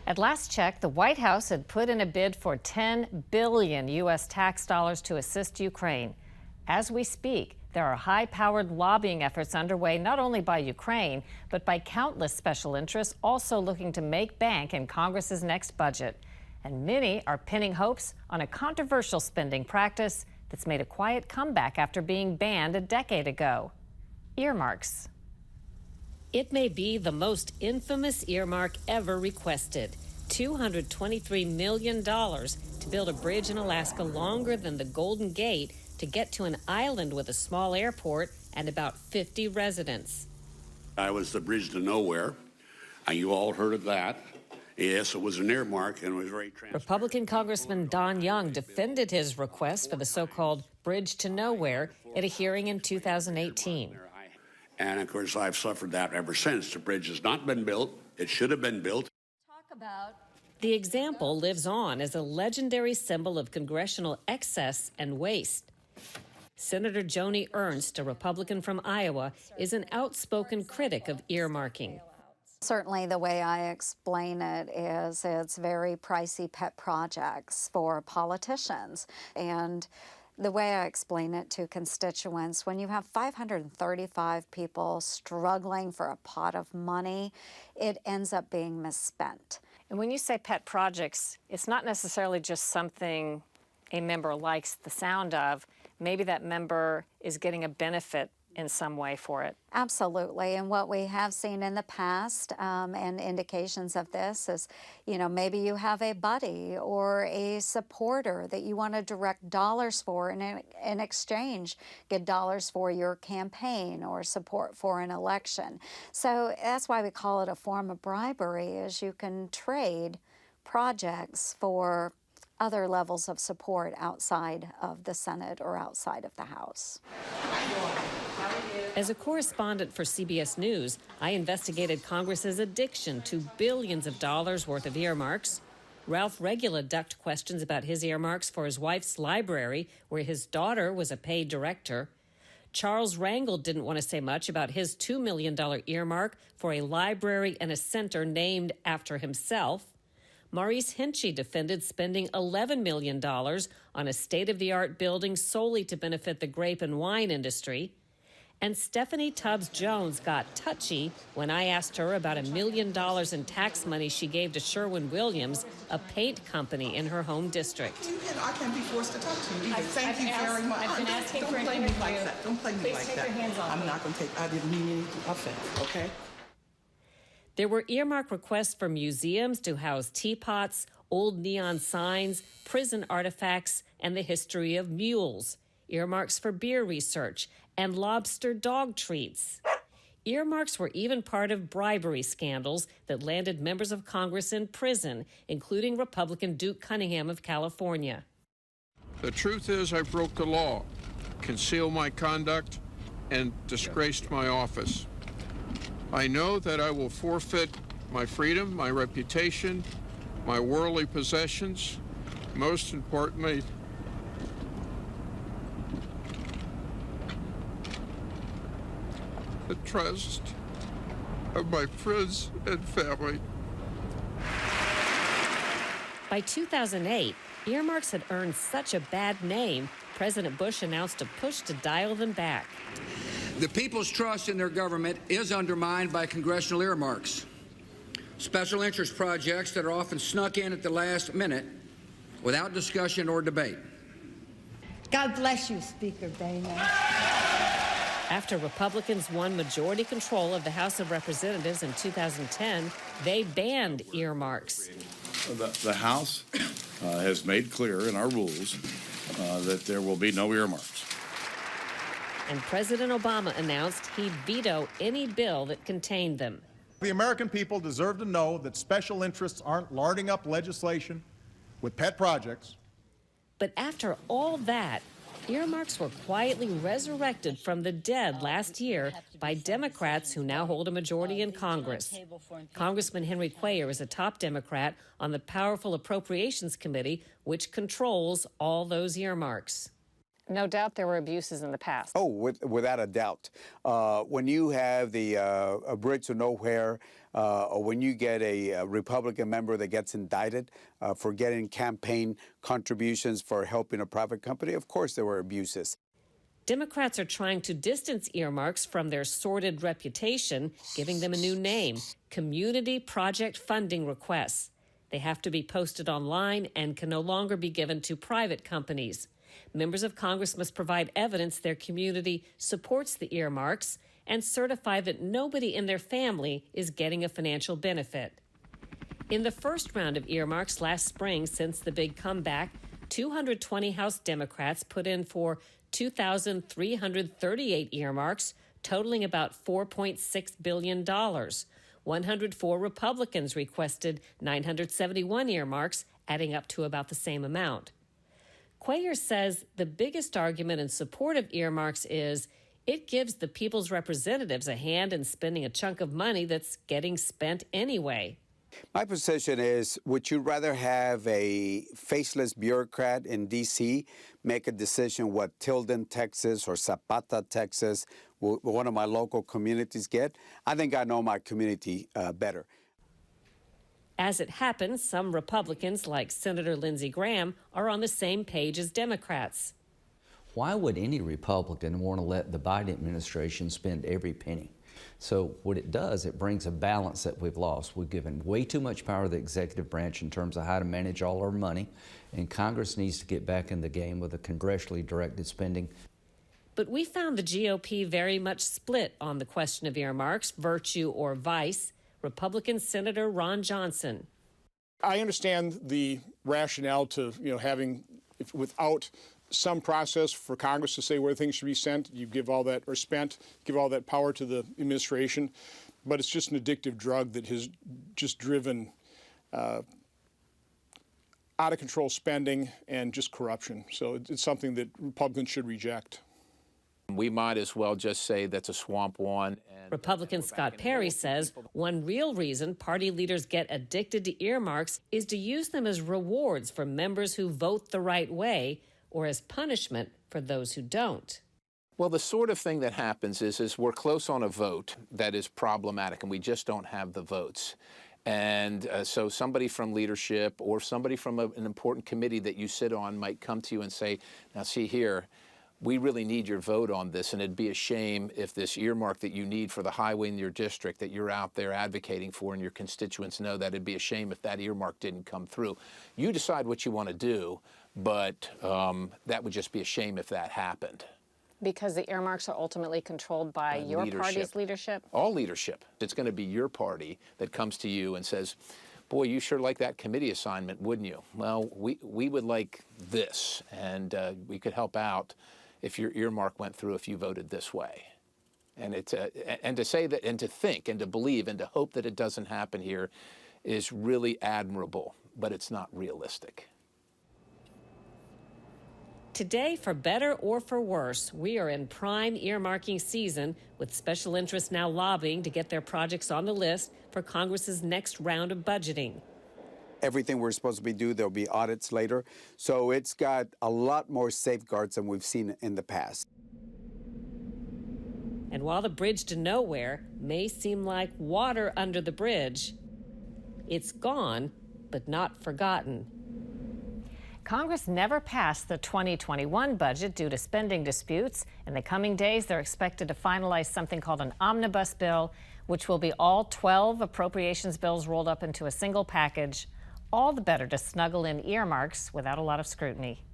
At last check, the White House had put in a bid for $10 billion U.S. tax dollars to assist Ukraine. As we speak, there are high-powered lobbying efforts underway not only by Ukraine, but by countless special interests also looking to make bank in Congress's next budget. And many are pinning hopes on a controversial spending practice that's made a quiet comeback after being banned a decade ago. Earmarks. It may be the most infamous earmark ever requested, $223 million to build a bridge in Alaska longer than the Golden Gate to get to an island with a small airport and about 50 residents. I was the bridge to nowhere. You all heard of that. Yes, it was an earmark and it was very transparent. Republican Congressman Don Young defended his request for the so-called bridge to nowhere at a hearing in 2018. And, of course, I've suffered that ever since. The bridge has not been built. It should have been built. The example lives on as a legendary symbol of congressional excess and waste. Senator Joni Ernst, a Republican from Iowa, is an outspoken critic of earmarking. Certainly the way I explain it is it's very pricey pet projects for politicians. And the way I explain it to constituents, when you have 535 people struggling for a pot of money, it ends up being misspent. And when you say pet projects, it's not necessarily just something a member likes the sound of. Maybe that member is getting a benefit in some way for it. Absolutely, and what we have seen in the past and indications of this is, maybe you have a buddy or a supporter that you want to direct dollars for, and in exchange get dollars for your campaign or support for an election. So that's why we call it a form of bribery, is you can trade projects for other levels of support outside of the Senate or outside of the House. As a correspondent for CBS News, I investigated Congress's addiction to billions of dollars worth of earmarks. Ralph Regula ducked questions about his earmarks for his wife's library, where his daughter was a paid director. Charles Rangel didn't want to say much about his $2 million earmark for a library and a center named after himself. Maurice Hinchey defended spending $11 million on a state-of-the-art building solely to benefit the grape and wine industry. And Stephanie Tubbs-Jones got touchy when I asked her about $1 million in tax money she gave to Sherwin-Williams, a paint company in her home district. I can't be forced to talk to you either. Thank you very much. I've been asking don't for an play me interview. like that. Don't play me Please like take that. your hands off. I'm not going to take. I didn't mean any offense. Okay. There were earmark requests for museums to house teapots, old neon signs, prison artifacts, and the history of mules. Earmarks for beer research and lobster dog treats. Earmarks were even part of bribery scandals that landed members of Congress in prison, including Republican Duke Cunningham of California. The truth is I broke the law, concealed my conduct, and disgraced my office. I know that I will forfeit my freedom, my reputation, my worldly possessions, most importantly, the trust of my friends and family. By 2008, earmarks had earned such a bad name, President Bush announced a push to dial them back. The people's trust in their government is undermined by congressional earmarks, special interest projects that are often snuck in at the last minute without discussion or debate. God bless you, Speaker Boehner. After Republicans won majority control of the House of Representatives in 2010, they banned earmarks. The House has made clear in our rules that there will be no earmarks. And President Obama announced he'd veto any bill that contained them. The American people deserve to know that special interests aren't larding up legislation with pet projects. But after all that, earmarks were quietly resurrected from the dead last year by Democrats who now hold a majority in Congress. Congressman Henry Cuellar is a top Democrat on the powerful Appropriations Committee, which controls all those earmarks. No doubt there were abuses in the past. Oh, without a doubt. When you have the a bridge to nowhere, or when you get a Republican member that gets indicted for getting campaign contributions for helping a private company, of course there were abuses. Democrats are trying to distance earmarks from their sordid reputation, giving them a new name: community project funding requests. They have to be posted online and can no longer be given to private companies. Members of Congress must provide evidence their community supports the earmarks and certify that nobody in their family is getting a financial benefit. In the first round of earmarks last spring, since the big comeback, 220 House Democrats put in for 2,338 earmarks, totaling about $4.6 billion. 104 Republicans requested 971 earmarks, adding up to about the same amount. Cuellar says the biggest argument in support of earmarks is it gives the people's representatives a hand in spending a chunk of money that's getting spent anyway. My position is, would you rather have a faceless bureaucrat in D.C. make a decision what Tilden, Texas, or Zapata, Texas, one of my local communities get? I think I know my community better. As it happens, some Republicans, like Senator Lindsey Graham, are on the same page as Democrats. Why would any Republican want to let the Biden administration spend every penny? So what it does, it brings a balance that we've lost. We've given way too much power to the executive branch in terms of how to manage all our money, and Congress needs to get back in the game with a congressionally directed spending. But we found the GOP very much split on the question of earmarks, virtue or vice. Republican Senator Ron Johnson. I understand the rationale to, without some process for Congress to say where things should be sent, you give all that, or spent, give all that power to the administration. But it's just an addictive drug that has just driven out of control spending and just corruption. So it's something that Republicans should reject. We might as well just say that's a swamp one. Republican Scott Perry says one real reason party leaders get addicted to earmarks is to use them as rewards for members who vote the right way, or as punishment for those who don't. Well, the sort of thing that happens is we're close on a vote that is problematic, and we just don't have the votes. And so somebody from leadership or somebody from an important committee that you sit on might come to you and say, now see here, we really need your vote on this, and it'd be a shame if this earmark that you need for the highway in your district that you're out there advocating for and your constituents know that, it'd be a shame if that earmark didn't come through. You decide what you want to do, but that would just be a shame if that happened. Because the earmarks are ultimately controlled by your party's leadership? All leadership. It's going to be your party that comes to you and says, boy, you sure like that committee assignment, wouldn't you? Well, we would like this, and we could help out if your earmark went through if you voted this way. And it's and to say that, and to think, and to believe, and to hope that it doesn't happen here is really admirable, but it's not realistic. Today, for better or for worse, we are in prime earmarking season, with special interests now lobbying to get their projects on the list for Congress's next round of budgeting. Everything we're supposed to be doing, there'll be audits later. So it's got a lot more safeguards than we've seen in the past. And while the bridge to nowhere may seem like water under the bridge, it's gone, but not forgotten. Congress never passed the 2021 budget due to spending disputes. In the coming days, they're expected to finalize something called an omnibus bill, which will be all 12 appropriations bills rolled up into a single package. All the better to snuggle in earmarks without a lot of scrutiny.